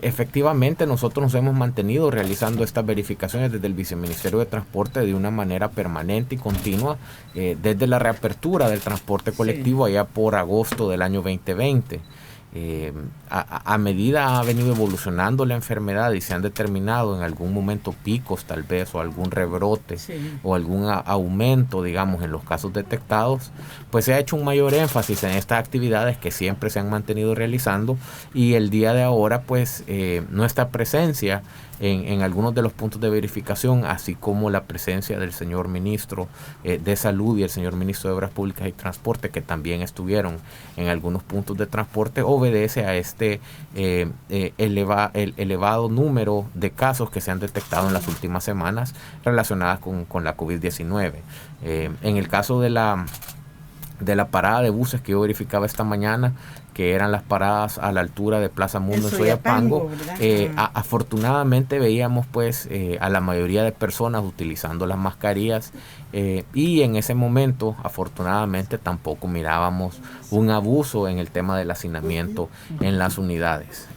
Efectivamente, nosotros nos hemos mantenido realizando estas verificaciones desde el Viceministerio de Transporte de una manera permanente y continua, desde la reapertura del transporte colectivo allá por agosto del año 2020. A medida ha venido evolucionando la enfermedad y se han determinado en algún momento picos tal vez o algún rebrote o algún aumento, digamos, en los casos detectados, pues se ha hecho un mayor énfasis en estas actividades que siempre se han mantenido realizando, y el día de ahora pues nuestra presencia en algunos de los puntos de verificación, así como la presencia del señor ministro de Salud y el señor ministro de Obras Públicas y Transporte, que también estuvieron en algunos puntos de transporte, obedece a este elevado número de casos que se han detectado en las últimas semanas relacionadas con la COVID-19. En el caso de la parada de buses que yo verificaba esta mañana, que eran las paradas a la altura de Plaza Mundo en Soyapango, afortunadamente veíamos pues a la mayoría de personas utilizando las mascarillas, y en ese momento afortunadamente tampoco mirábamos un abuso en el tema del hacinamiento en las unidades.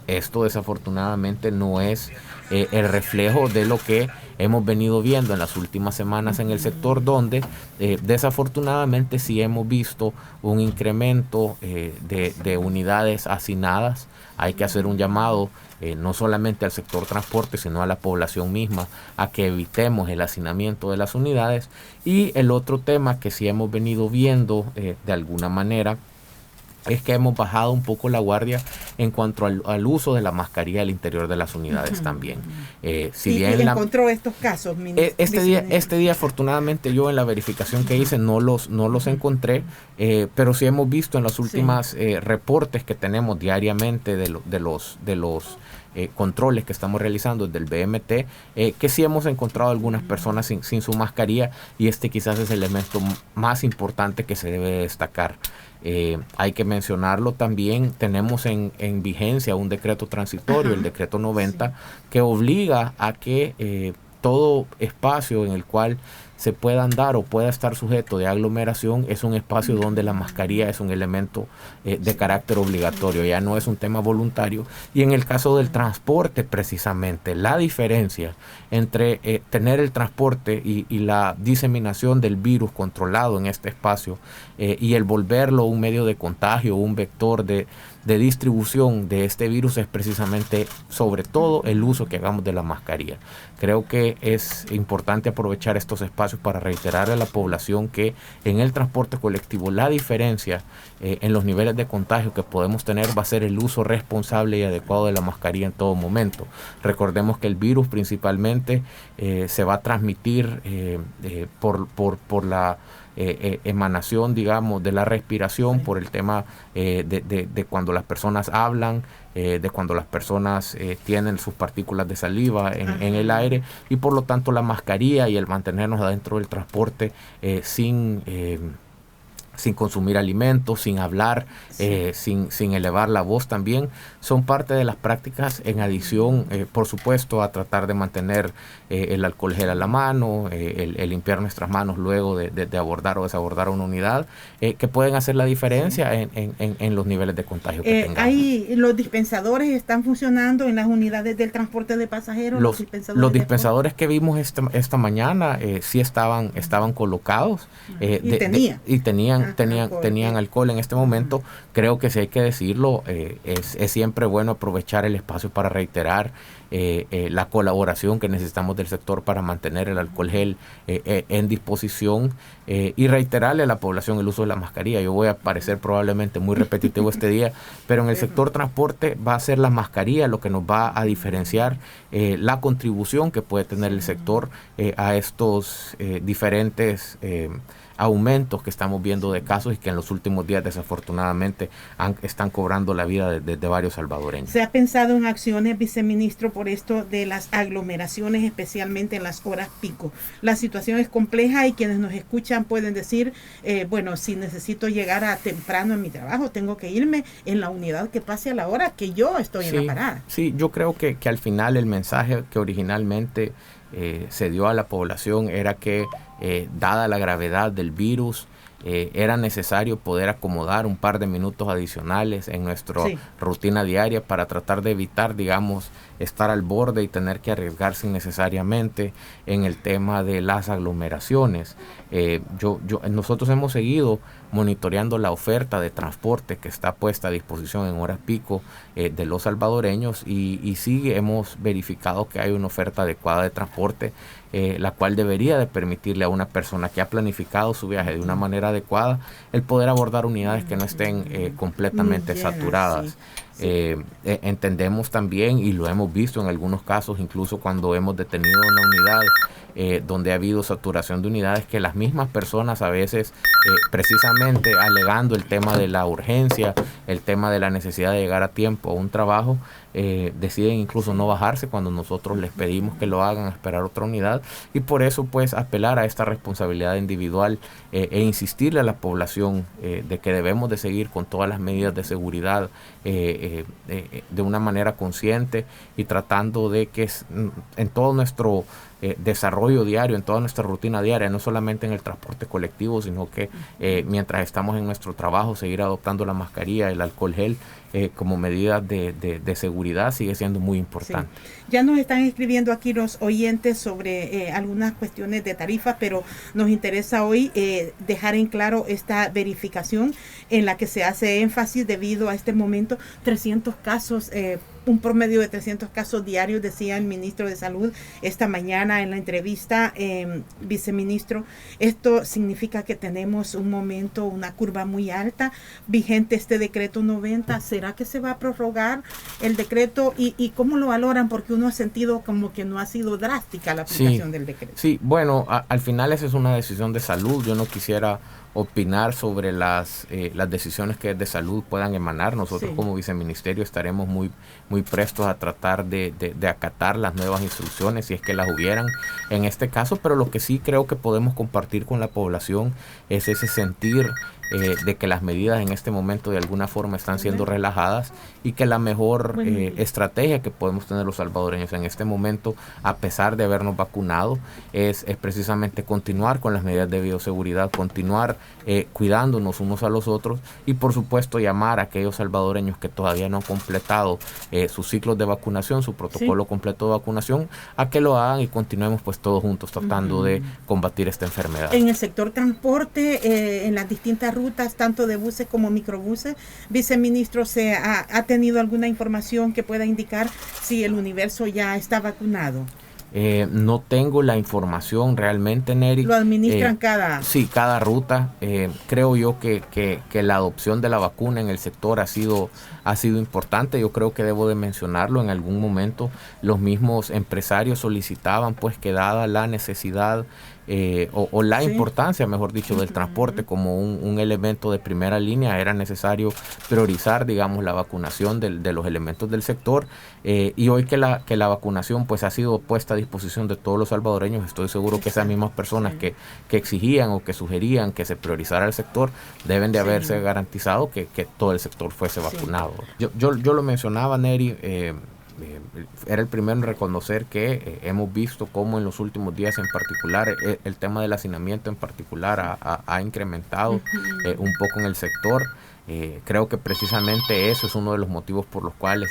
Esto desafortunadamente no es el reflejo de lo que hemos venido viendo en las últimas semanas en el sector, donde desafortunadamente sí hemos visto un incremento de unidades hacinadas. Hay que hacer un llamado no solamente al sector transporte, sino a la población misma, a que evitemos el hacinamiento de las unidades. Y el otro tema que sí hemos venido viendo de alguna manera es que hemos bajado un poco la guardia en cuanto al uso de la mascarilla al interior de las unidades también. Si bien encontró estos casos, este día afortunadamente yo en la verificación que hice no los encontré, pero sí hemos visto en las últimas reportes que tenemos diariamente de los controles que estamos realizando desde el BMT, que sí hemos encontrado algunas personas sin su mascarilla, y este quizás es el elemento más importante que se debe destacar. Hay que mencionarlo también, tenemos en vigencia un decreto transitorio, el decreto 90, que obliga a que todo espacio en el cual se pueda andar o pueda estar sujeto de aglomeración es un espacio donde la mascarilla es un elemento de carácter obligatorio, ya no es un tema voluntario. Y en el caso del transporte, precisamente, la diferencia entre tener el transporte y la diseminación del virus controlado en este espacio y el volverlo un medio de contagio, un vector de distribución de este virus, es precisamente sobre todo el uso que hagamos de la mascarilla. Creo que es importante aprovechar estos espacios para reiterarle a la población que en el transporte colectivo la diferencia en los niveles de contagio que podemos tener va a ser el uso responsable y adecuado de la mascarilla en todo momento. Recordemos que el virus principalmente se va a transmitir por la emanación, digamos, de la respiración, por el tema de cuando las personas hablan, de cuando las personas tienen sus partículas de saliva en el aire, y por lo tanto la mascarilla y el mantenernos adentro del transporte sin consumir alimentos, sin hablar, sin elevar la voz también, son parte de las prácticas, en adición, por supuesto, a tratar de mantener el alcohol gel a la mano, el limpiar nuestras manos luego de abordar o desabordar una unidad, que pueden hacer la diferencia en los niveles de contagio que tengamos. ¿Los dispensadores están funcionando en las unidades del transporte de pasajeros? Los dispensadores que vimos esta mañana sí estaban colocados y tenían alcohol en este momento. Creo que si hay que decirlo, es siempre bueno aprovechar el espacio para reiterar la colaboración que necesitamos del sector para mantener el alcohol gel en disposición, y reiterarle a la población el uso de la mascarilla. Yo voy a parecer probablemente muy repetitivo este día, pero en el sector transporte va a ser la mascarilla lo que nos va a diferenciar la contribución que puede tener el sector a estos diferentes aumentos que estamos viendo de casos y que en los últimos días desafortunadamente están cobrando la vida de varios salvadoreños. ¿Se ha pensado en acciones, viceministro, por esto de las aglomeraciones, especialmente en las horas pico? La situación es compleja y quienes nos escuchan pueden decir, bueno, si necesito llegar a temprano en mi trabajo, tengo que irme en la unidad que pase a la hora que yo estoy en la parada. Sí, yo creo que al final el mensaje que originalmente se dio a la población era que dada la gravedad del virus, era necesario poder acomodar un par de minutos adicionales en nuestra rutina diaria para tratar de evitar, digamos, estar al borde y tener que arriesgarse innecesariamente en el tema de las aglomeraciones. Nosotros hemos seguido monitoreando la oferta de transporte que está puesta a disposición en horas pico de los salvadoreños y sí hemos verificado que hay una oferta adecuada de transporte, la cual debería de permitirle a una persona que ha planificado su viaje de una manera adecuada el poder abordar unidades que no estén completamente saturadas. Entendemos también, y lo hemos visto en algunos casos, incluso cuando hemos detenido una unidad donde ha habido saturación de unidades, que las mismas personas a veces, precisamente alegando el tema de la urgencia, el tema de la necesidad de llegar a tiempo a un trabajo, deciden incluso no bajarse cuando nosotros les pedimos que lo hagan, esperar otra unidad, y por eso pues apelar a esta responsabilidad individual e insistirle a la población de que debemos de seguir con todas las medidas de seguridad de una manera consciente y tratando de que en todo nuestro desarrollo diario, en toda nuestra rutina diaria, no solamente en el transporte colectivo, sino que mientras estamos en nuestro trabajo, seguir adoptando la mascarilla, el alcohol gel como medidas de seguridad sigue siendo muy importante. Sí. Ya nos están escribiendo aquí los oyentes sobre algunas cuestiones de tarifas, pero nos interesa hoy dejar en claro esta verificación en la que se hace énfasis debido a este momento, 300 casos, un promedio de 300 casos diarios, decía el ministro de Salud esta mañana en la entrevista, viceministro. Esto significa que tenemos un momento, una curva muy alta, vigente este decreto 90. ¿Será que se va a prorrogar el decreto? ¿Y cómo lo valoran? Porque uno ha sentido como que no ha sido drástica la aplicación del decreto. Sí, bueno, al final esa es una decisión de salud. Yo no quisiera opinar sobre las decisiones que de salud puedan emanar. Nosotros como viceministerio estaremos muy prestos a tratar de acatar las nuevas instrucciones si es que las hubieran en este caso, pero lo que sí creo que podemos compartir con la población es ese sentir de que las medidas en este momento de alguna forma están siendo relajadas y que la mejor estrategia que podemos tener los salvadoreños en este momento, a pesar de habernos vacunado, es precisamente continuar con las medidas de bioseguridad, continuar cuidándonos unos a los otros y por supuesto llamar a aquellos salvadoreños que todavía no han completado sus ciclos de vacunación, su protocolo completo de vacunación, a que lo hagan y continuemos pues todos juntos tratando de combatir esta enfermedad. En el sector transporte, en las distintas rutas, tanto de buses como microbuses, viceministro, ¿se ha tenido alguna información que pueda indicar si el universo ya está vacunado? No tengo la información realmente, Neri. ¿Lo administran cada ruta? Creo yo que la adopción de la vacuna en el sector ha sido importante. Yo creo que debo de mencionarlo. En algún momento los mismos empresarios solicitaban pues que dada la necesidad o la importancia, mejor dicho, del transporte como un elemento de primera línea, era necesario priorizar, digamos, la vacunación de los elementos del sector, y hoy que la vacunación pues ha sido puesta a disposición de todos los salvadoreños, estoy seguro que esas mismas personas que exigían o que sugerían que se priorizara el sector deben de haberse garantizado que todo el sector fuese vacunado. Yo lo mencionaba, Neri, era el primero en reconocer que hemos visto cómo en los últimos días en particular el tema del hacinamiento en particular ha incrementado un poco en el sector. Creo que precisamente eso es uno de los motivos por los cuales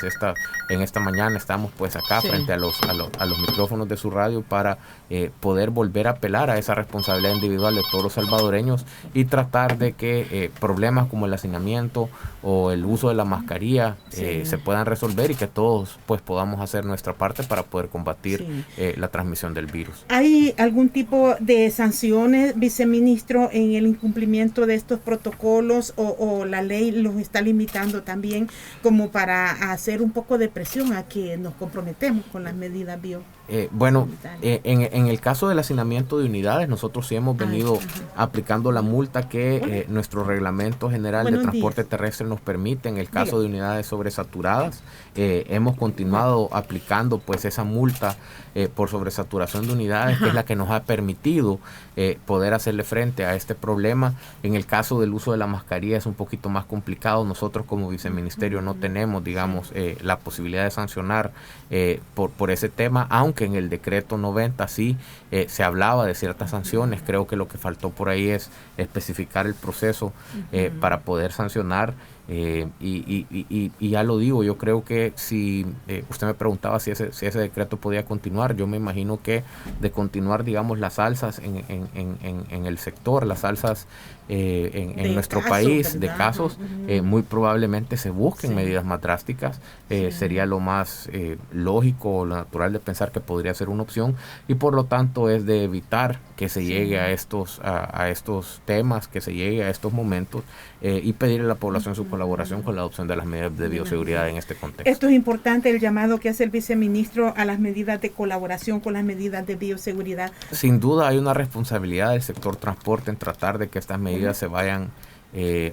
en esta mañana estamos pues acá frente a los micrófonos de su radio para poder volver a apelar a esa responsabilidad individual de todos los salvadoreños y tratar de que problemas como el hacinamiento o el uso de la mascarilla se puedan resolver y que todos pues podamos hacer nuestra parte para poder combatir la transmisión del virus. ¿Hay algún tipo de sanciones, viceministro, en el incumplimiento de estos protocolos o la ley los está limitando también como para hacer un poco de presión a que nos comprometemos con las medidas bio? En el caso del hacinamiento de unidades, nosotros sí hemos venido aplicando la multa que nuestro reglamento general de transporte terrestre nos permite en el caso de unidades sobresaturadas. Hemos continuado aplicando pues esa multa por sobresaturación de unidades, que es la que nos ha permitido poder hacerle frente a este problema. En el caso del uso de la mascarilla es un poquito más complicado. Nosotros como viceministerio no tenemos, digamos, la posibilidad de sancionar por ese tema, aunque aunque en el decreto 90 sí se hablaba de ciertas sanciones. Creo que lo que faltó por ahí es especificar el proceso para poder sancionar. Y ya lo digo, yo creo que si usted me preguntaba si ese decreto podía continuar, yo me imagino que de continuar, digamos, las alzas en el sector, las alzas en nuestro país, ¿verdad?, de casos, muy probablemente se busquen medidas más drásticas. Sería lo más lógico o lo natural de pensar que podría ser una opción, y por lo tanto es de evitar que se llegue a estos temas, que se llegue a estos momentos, y pedirle a la población su colaboración con la adopción de las medidas de bioseguridad en este contexto. Esto es importante, el llamado que hace el viceministro a las medidas de colaboración con las medidas de bioseguridad. Sin duda hay una responsabilidad del sector transporte en tratar de que estas medidas se vayan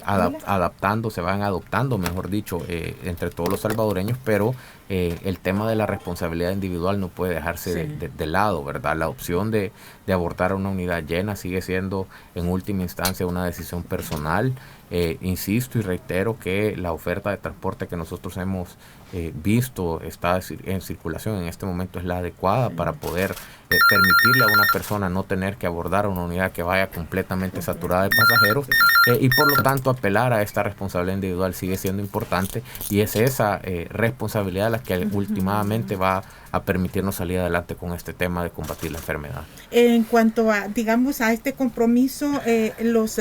adaptando, se van adoptando, mejor dicho, entre todos los salvadoreños, pero el tema de la responsabilidad individual no puede dejarse de lado, ¿verdad? La opción de abordar a una unidad llena sigue siendo en última instancia una decisión personal. Insisto y reitero que la oferta de transporte que nosotros hemos visto está en circulación en este momento es la adecuada para poder permitirle a una persona no tener que abordar una unidad que vaya completamente saturada de pasajeros, y por lo tanto apelar a esta responsabilidad individual sigue siendo importante, y es esa responsabilidad la que últimamente va a permitirnos salir adelante con este tema de combatir la enfermedad. En cuanto a, digamos, a este compromiso, los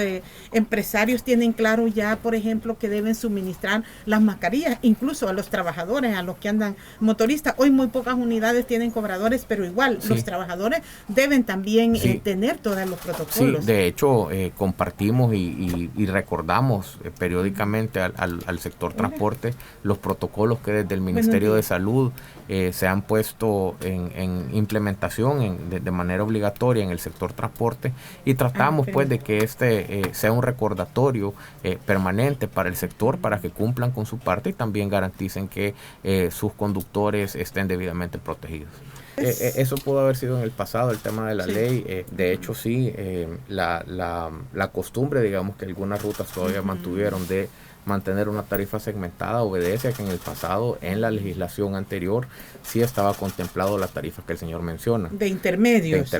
empresarios tienen claro ya, por ejemplo, que deben suministrar las mascarillas, incluso a los trabajadores, a los que andan motoristas. Hoy muy pocas unidades tienen cobradores, pero igual los trabajadores deben también tener todos los protocolos. Sí, de hecho, compartimos y recordamos periódicamente al sector transporte los protocolos que desde el Ministerio de Salud se han puesto en implementación de manera obligatoria en el sector transporte, y tratamos pues de que sea un recordatorio permanente para el sector, para que cumplan con su parte y también garanticen que sus conductores estén debidamente protegidos. Eso pudo haber sido en el pasado, el tema de la ley. De hecho, sí, la costumbre, digamos, que algunas rutas todavía mantuvieron de mantener una tarifa segmentada obedece a que en el pasado, en la legislación anterior, sí estaba contemplado la tarifa que el señor menciona. De intermedios.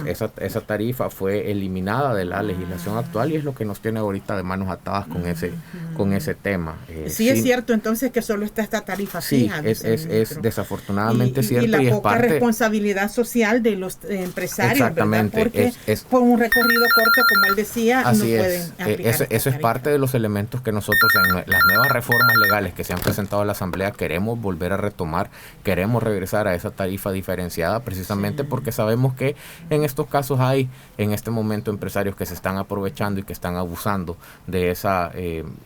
Esa tarifa fue eliminada de la legislación actual, y es lo que nos tiene ahorita de manos atadas con ese tema. Sí, es cierto entonces que solo está esta tarifa fija. Es desafortunadamente cierto. Y la poca responsabilidad social de los empresarios, exactamente, ¿verdad? Porque por un recorrido corto, como él decía, no pueden aplicar. Eso es parte de los elementos que nosotros en las nuevas reformas legales que se han presentado a la Asamblea queremos volver a retomar, queremos regresar a esa tarifa diferenciada, precisamente porque sabemos que en estos casos hay en este momento empresarios que se están aprovechando y que están abusando de esa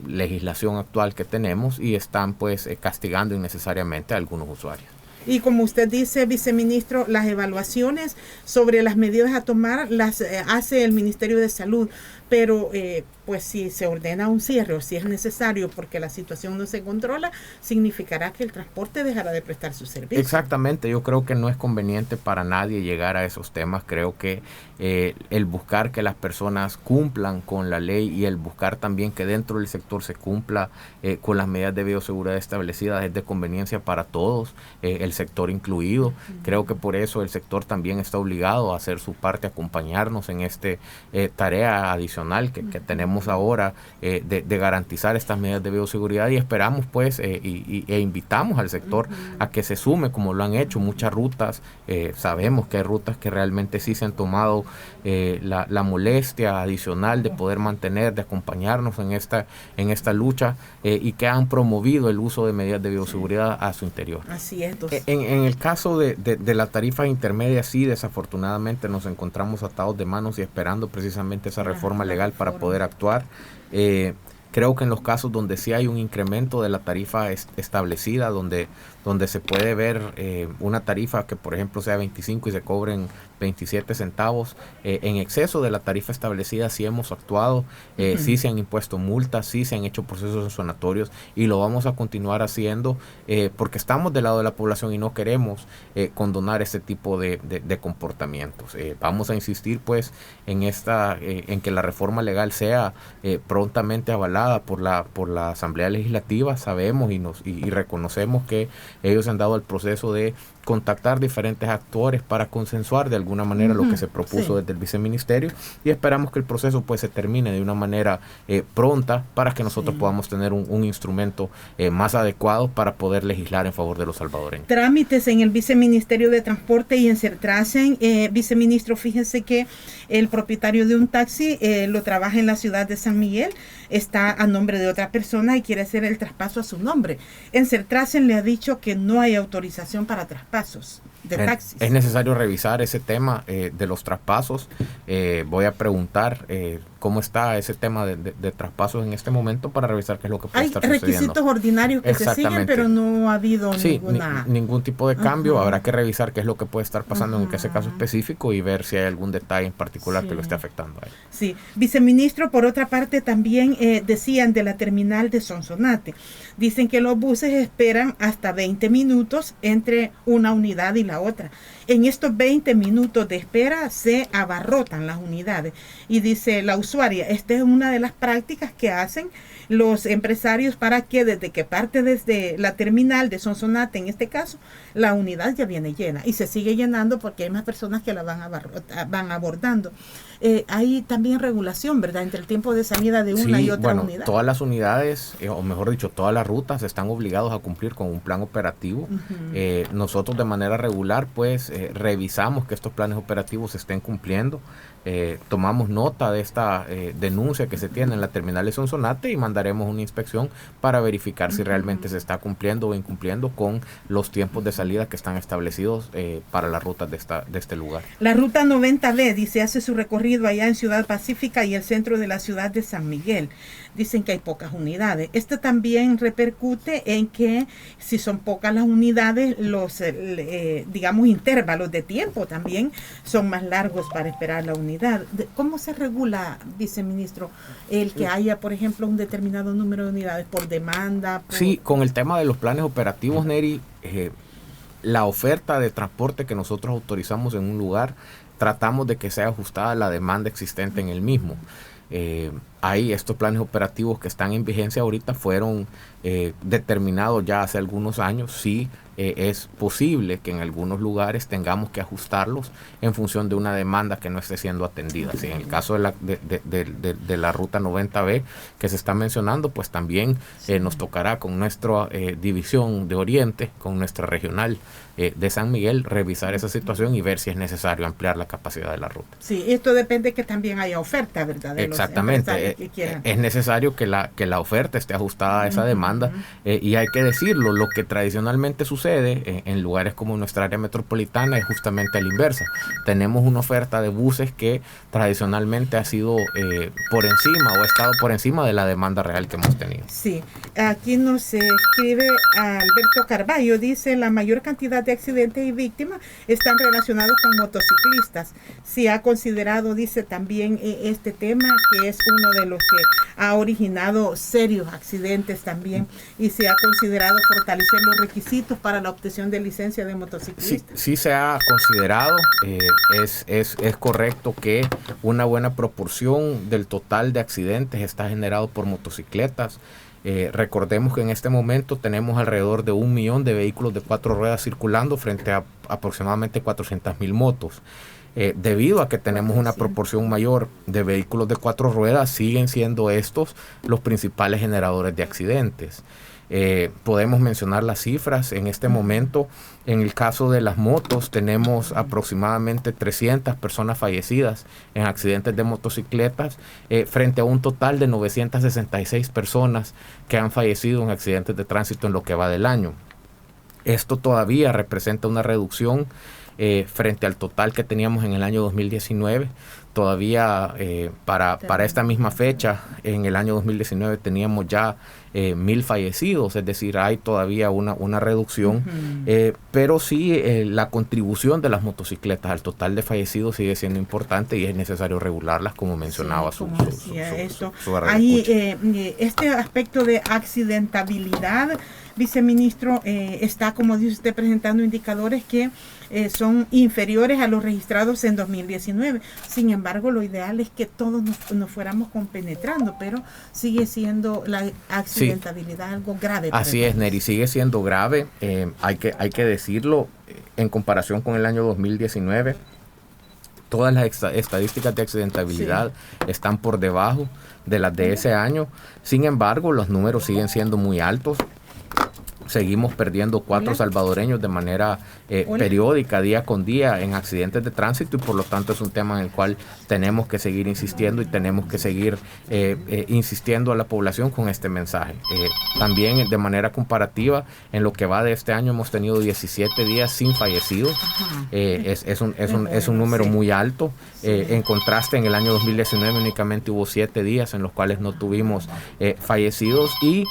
legislación actual que tenemos, y están pues castigando innecesariamente a algunos usuarios. Y como usted dice, viceministro, las evaluaciones sobre las medidas a tomar las hace el Ministerio de Salud, pero pues si se ordena un cierre o si es necesario porque la situación no se controla, significará que el transporte dejará de prestar su servicio. Exactamente, yo creo que no es conveniente para nadie llegar a esos temas. Creo que el buscar que las personas cumplan con la ley y el buscar también que dentro del sector se cumpla con las medidas de bioseguridad establecidas es de conveniencia para todos, el sector incluido. Creo que por eso el sector también está obligado a hacer su parte, a acompañarnos en esta tarea adicional que tenemos ahora de garantizar estas medidas de bioseguridad, y esperamos pues e invitamos al sector a que se sume como lo han hecho muchas rutas. Sabemos que hay rutas que realmente sí se han tomado la molestia adicional de poder mantener, de acompañarnos en esta lucha, y que han promovido el uso de medidas de bioseguridad a su interior. Así es. En el caso de la tarifa intermedia, sí, desafortunadamente nos encontramos atados de manos y esperando precisamente esa reforma legal para poder actuar. Creo que en los casos donde sí hay un incremento de la tarifa establecida, donde se puede ver una tarifa que por ejemplo sea 25 y se cobren 27 centavos, en exceso de la tarifa establecida sí hemos actuado, sí se han impuesto multas, sí se han hecho procesos sancionatorios, y lo vamos a continuar haciendo porque estamos del lado de la población y no queremos condonar este tipo de comportamientos. Vamos a insistir pues en que la reforma legal sea prontamente avalada avalada por la Asamblea Legislativa. Sabemos y reconocemos que ellos han dado el proceso de contactar diferentes actores para consensuar de alguna manera lo que se propuso desde el viceministerio, y esperamos que el proceso pues se termine de una manera pronta para que nosotros podamos tener un instrumento más adecuado para poder legislar en favor de los salvadoreños. Trámites en el Viceministerio de Transporte y en Sertrasen. Viceministro, fíjense que el propietario de un taxi lo trabaja en la ciudad de San Miguel, está a nombre de otra persona y quiere hacer el traspaso a su nombre. En Sertrasen le ha dicho que no hay autorización para traspasos de taxis. Es necesario revisar ese tema de los traspasos. Voy a preguntar cómo está ese tema de traspasos en este momento para revisar qué es lo que puede estar sucediendo. Hay requisitos ordinarios que se siguen, pero no ha habido ningún tipo de cambio. Habrá que revisar qué es lo que puede estar pasando en ese caso específico y ver si hay algún detalle en particular que lo esté afectando a él. Sí, viceministro, por otra parte también decían de la terminal de Sonsonate. Dicen que los buses esperan hasta 20 minutos entre una unidad y la otra. En estos 20 minutos de espera se abarrotan las unidades. Y dice la usuaria, esta es una de las prácticas que hacen los empresarios para que desde que parte desde la terminal de Sonsonate, en este caso, la unidad ya viene llena y se sigue llenando porque hay más personas que la van abordando. Hay también regulación, ¿verdad?, entre el tiempo de salida de una y otra unidad. Todas las unidades, o mejor dicho, todas las rutas están obligados a cumplir con un plan operativo. Nosotros de manera regular, pues, revisamos que estos planes operativos se estén cumpliendo. Tomamos nota de esta denuncia que se tiene en la terminal de Sonsonate y mandaremos una inspección para verificar si realmente se está cumpliendo o incumpliendo con los tiempos de salida que están establecidos para las rutas de este lugar. La ruta 90B, dice, hace su recorrido allá en Ciudad Pacífica y el centro de la ciudad de San Miguel. Dicen que hay pocas unidades. Esto también repercute en que si son pocas las unidades, los digamos intervalos de tiempo también son más largos para esperar la unidad. ¿Cómo se regula, viceministro, el que haya, por ejemplo, un determinado número de unidades por demanda? Sí, con el tema de los planes operativos, Neri, la oferta de transporte que nosotros autorizamos en un lugar, tratamos de que sea ajustada a la demanda existente en el mismo. Ahí estos planes operativos que están en vigencia ahorita fueron determinados ya hace algunos años. Sí, es posible que en algunos lugares tengamos que ajustarlos en función de una demanda que no esté siendo atendida. Sí, en el caso de la ruta 90B que se está mencionando, pues también nos tocará con nuestra división de Oriente, con nuestra regional de San Miguel, revisar esa situación y ver si es necesario ampliar la capacidad de la ruta. Sí, esto depende que también haya oferta, ¿verdad? Exactamente. Es necesario que la oferta esté ajustada a esa demanda, y hay que decirlo, lo que tradicionalmente sucede en lugares como nuestra área metropolitana es justamente a la inversa. Tenemos una oferta de buses que tradicionalmente ha sido por encima o ha estado por encima de la demanda real que hemos tenido. Sí, aquí nos escribe Alberto Carballo, dice, la mayor cantidad de accidentes y víctimas están relacionados con motociclistas. Si ha considerado, dice, también este tema, que es uno de los que ha originado serios accidentes también, y se ha considerado fortalecer los requisitos para la obtención de licencia de motociclista. Sí se ha considerado, es correcto que una buena proporción del total de accidentes está generado por motocicletas. Recordemos que en este momento tenemos alrededor de 1 millón de vehículos de 4 ruedas circulando frente a aproximadamente 400,000 motos. Debido a que tenemos una proporción mayor de vehículos de 4 ruedas, siguen siendo estos los principales generadores de accidentes. Podemos mencionar las cifras. En este momento, en el caso de las motos, tenemos aproximadamente 300 personas fallecidas en accidentes de motocicletas, frente a un total de 966 personas que han fallecido en accidentes de tránsito en lo que va del año. Esto todavía representa una reducción frente al total que teníamos en el año 2019. Todavía para esta misma fecha, en el año 2019 teníamos ya 1,000 fallecidos, es decir, hay todavía una reducción, pero sí la contribución de las motocicletas al total de fallecidos sigue siendo importante y es necesario regularlas, como mencionaba su este aspecto de accidentabilidad, viceministro, está, como dice usted, presentando indicadores que son inferiores a los registrados en 2019. Sin embargo, embargo, lo ideal es que todos nos fuéramos compenetrando, pero sigue siendo la accidentabilidad algo grave. Así es, Neri, sigue siendo grave. Hay que decirlo, en comparación con el año 2019, todas las estadísticas de accidentabilidad están por debajo de las de ese año. Sin embargo, los números siguen siendo muy altos. Seguimos perdiendo 4 salvadoreños de manera periódica, día con día, en accidentes de tránsito, y por lo tanto es un tema en el cual tenemos que seguir insistiendo y tenemos que seguir insistiendo a la población con este mensaje. También de manera comparativa, en lo que va de este año hemos tenido 17 días sin fallecidos. Es un número muy alto. En contraste, en el año 2019 únicamente hubo 7 días en los cuales no tuvimos fallecidos, y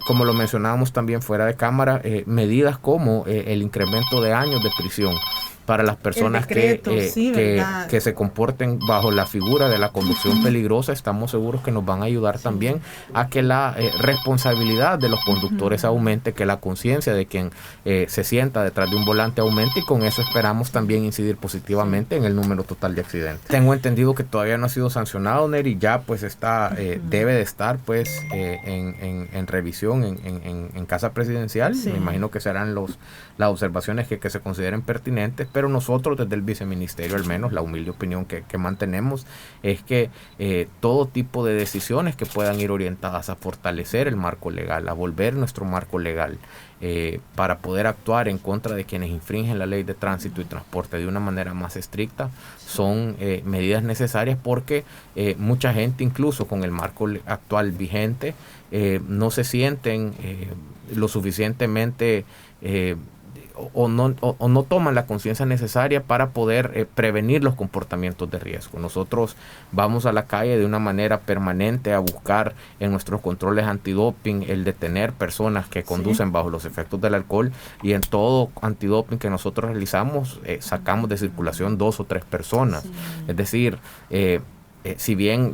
como lo mencionábamos también fuera de cámara, medidas como el incremento de años de prisión para las personas que se comporten bajo la figura de la conducción peligrosa. Estamos seguros que nos van a ayudar también a que la responsabilidad de los conductores aumente, que la conciencia de quien se sienta detrás de un volante aumente, y con eso esperamos también incidir positivamente en el número total de accidentes. Tengo entendido que todavía no ha sido sancionado, Neri, ya pues está, debe de estar pues en revisión en Casa Presidencial. Me imagino que serán las observaciones que se consideren pertinentes, pero nosotros desde el viceministerio, al menos la humilde opinión que mantenemos, es que todo tipo de decisiones que puedan ir orientadas a fortalecer el marco legal, a volver nuestro marco legal, para poder actuar en contra de quienes infringen la ley de tránsito y transporte de una manera más estricta, son medidas necesarias, porque mucha gente, incluso con el marco actual vigente, no se sienten lo suficientemente o no toman la conciencia necesaria para poder prevenir los comportamientos de riesgo. Nosotros vamos a la calle de una manera permanente a buscar en nuestros controles antidoping el detener personas que conducen bajo los efectos del alcohol, y en todo antidoping que nosotros realizamos sacamos de circulación 2 o 3 personas. Es decir, si bien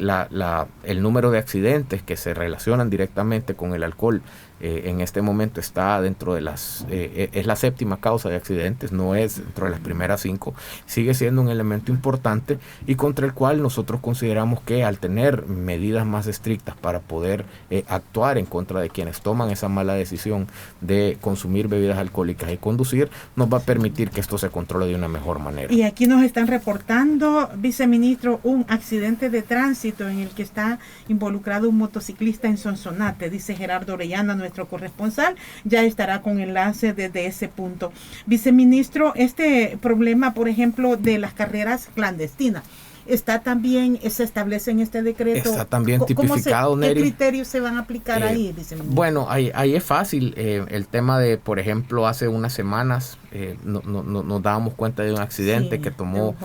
el número de accidentes que se relacionan directamente con el alcohol en este momento está dentro de es la 7ª causa de accidentes, no es dentro de las primeras 5, sigue siendo un elemento importante y contra el cual nosotros consideramos que al tener medidas más estrictas para poder actuar en contra de quienes toman esa mala decisión de consumir bebidas alcohólicas y conducir, nos va a permitir que esto se controle de una mejor manera. Y aquí nos están reportando, viceministro, un accidente de tránsito en el que está involucrado un motociclista en Sonsonate, dice Gerardo Orellana, nuestro corresponsal, ya estará con enlace desde ese punto. Viceministro, este problema, por ejemplo, de las carreras clandestinas, está también, se establece en este decreto. Está también tipificado, Neri. ¿Qué criterios se van a aplicar ahí, viceministro? Bueno, ahí es fácil. El tema de, por ejemplo, hace unas semanas nos dábamos cuenta de un accidente que tomó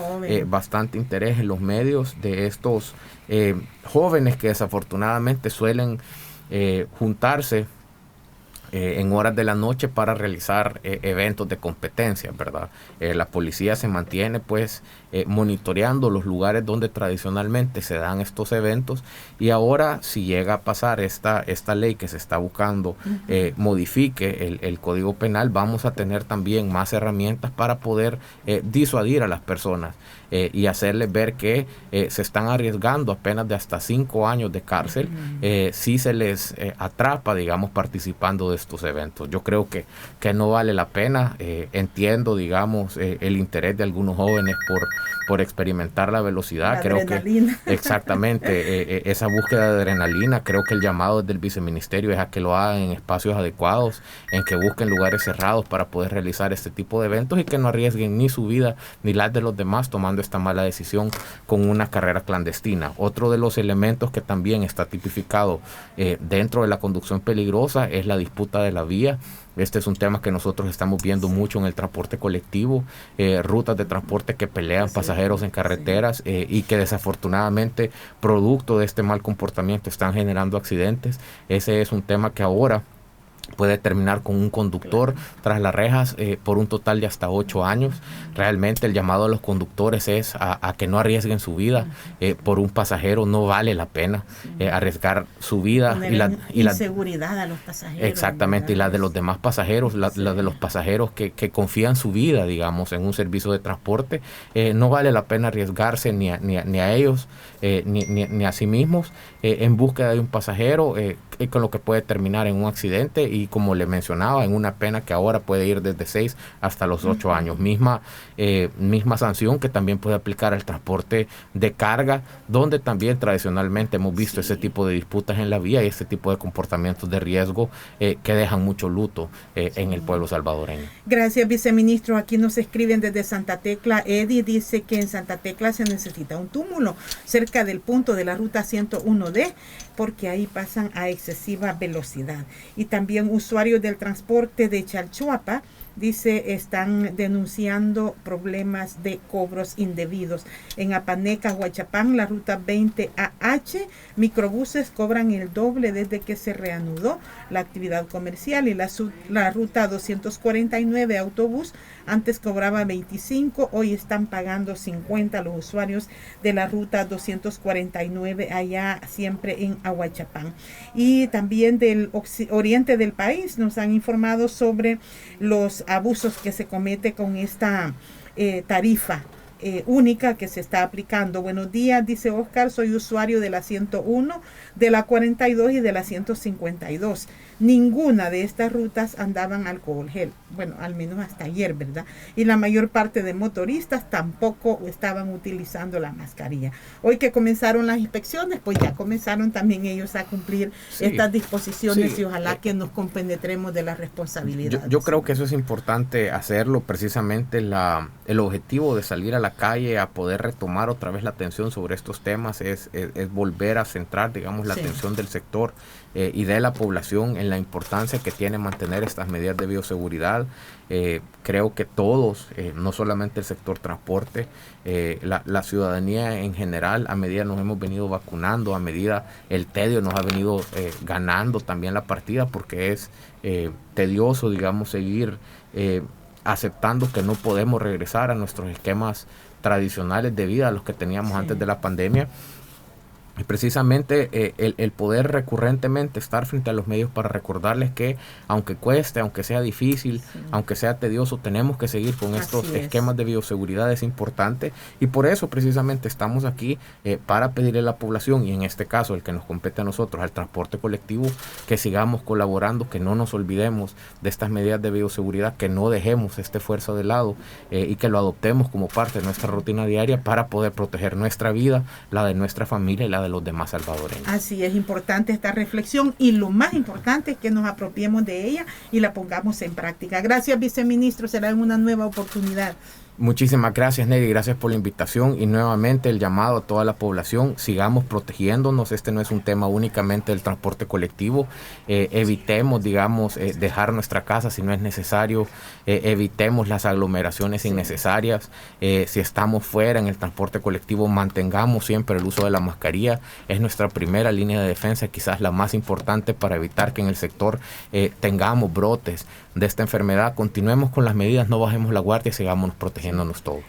bastante interés en los medios, de estos jóvenes que desafortunadamente suelen juntarse en horas de la noche para realizar eventos de competencia, ¿verdad? La policía se mantiene pues monitoreando los lugares donde tradicionalmente se dan estos eventos, y ahora, si llega a pasar esta ley que se está buscando modifique el Código Penal, vamos a tener también más herramientas para poder disuadir a las personas y hacerles ver que se están arriesgando a penas de hasta 5 años de cárcel si se les atrapa, digamos, participando de estos eventos. Yo creo que no vale la pena. Entiendo, digamos, el interés de algunos jóvenes por experimentar la velocidad. Creo adrenalina. Que exactamente esa búsqueda de adrenalina, creo que el llamado desde el viceministerio es a que lo hagan en espacios adecuados, en que busquen lugares cerrados para poder realizar este tipo de eventos, y que no arriesguen ni su vida ni las de los demás tomando esta mala decisión con una carrera clandestina. Otro de los elementos que también está tipificado dentro de la conducción peligrosa es la disputa de la vía. Este es un tema que nosotros estamos viendo mucho en el transporte colectivo, rutas de transporte que pelean pasajeros en carreteras y que desafortunadamente, producto de este mal comportamiento, están generando accidentes. Ese es un tema que ahora puede terminar con un conductor tras las rejas por un total de hasta 8 años. Realmente el llamado a los conductores es a que no arriesguen su vida por un pasajero. No vale la pena arriesgar su vida y la inseguridad a los pasajeros. Exactamente, y la de los demás pasajeros, la de los pasajeros que confían su vida, digamos, en un servicio de transporte. No vale la pena arriesgarse ni a ellos ni a sí mismos en búsqueda de un pasajero, con lo que puede terminar en un accidente y, como le mencionaba, en una pena que ahora puede ir desde 6 hasta los 8 años. Misma sanción que también puede aplicar al transporte de carga, donde también tradicionalmente hemos visto ese tipo de disputas en la vía y este tipo de comportamientos de riesgo que dejan mucho luto en el pueblo salvadoreño. Gracias, viceministro. Aquí nos escriben desde Santa Tecla. Eddie dice que en Santa Tecla se necesita un túmulo cerca del punto de la ruta 101D, porque ahí pasan a excesiva velocidad. Y también usuarios del transporte de Chalchuapa, dice, están denunciando problemas de cobros indebidos. En Apaneca, Huachapán, la ruta 20AH, microbuses cobran el doble desde que se reanudó la actividad comercial, y la ruta 249 autobús antes cobraba 25, hoy están pagando 50 los usuarios de la ruta 249 allá siempre en Ahuachapán. Y también del oriente del país nos han informado sobre los abusos que se comete con esta tarifa única que se está aplicando. Buenos días, dice Oscar, soy usuario de la 101, de la 42 y de la 152. Ninguna de estas rutas andaban alcohol gel, bueno, al menos hasta ayer, ¿verdad? Y la mayor parte de motoristas tampoco estaban utilizando la mascarilla. Hoy que comenzaron las inspecciones, pues ya comenzaron también ellos a cumplir estas disposiciones, y ojalá que nos compenetremos de las responsabilidades. Yo creo que eso es importante hacerlo, precisamente el objetivo de salir a la calle a poder retomar otra vez la atención sobre estos temas es volver a centrar, digamos, la atención del sector y de la población en la importancia que tiene mantener estas medidas de bioseguridad. Creo que todos, no solamente el sector transporte, la ciudadanía en general, a medida nos hemos venido vacunando, a medida el tedio nos ha venido ganando también la partida, porque es tedioso, digamos, seguir aceptando que no podemos regresar a nuestros esquemas tradicionales de vida, a los que teníamos antes de la pandemia. Y precisamente el poder recurrentemente estar frente a los medios para recordarles que, aunque cueste, aunque sea difícil, aunque sea tedioso, tenemos que seguir con estos esquemas de bioseguridad, es importante. Y por eso precisamente estamos aquí para pedirle a la población, y en este caso el que nos compete a nosotros, al transporte colectivo, que sigamos colaborando, que no nos olvidemos de estas medidas de bioseguridad, que no dejemos este esfuerzo de lado y que lo adoptemos como parte de nuestra rutina diaria para poder proteger nuestra vida, la de nuestra familia y la de los demás salvadoreños. Así es importante esta reflexión, y lo más importante es que nos apropiemos de ella y la pongamos en práctica. Gracias, viceministro, será en una nueva oportunidad. Muchísimas gracias, Nelly, gracias por la invitación, y nuevamente el llamado a toda la población: sigamos protegiéndonos. Este no es un tema únicamente del transporte colectivo. Evitemos, digamos, dejar nuestra casa si no es necesario. Evitemos las aglomeraciones innecesarias. Si estamos fuera en el transporte colectivo, mantengamos siempre el uso de la mascarilla. Es nuestra primera línea de defensa, quizás la más importante, para evitar que en el sector tengamos brotes de esta enfermedad. Continuemos con las medidas, no bajemos la guardia y sigámonos protegiéndonos todos.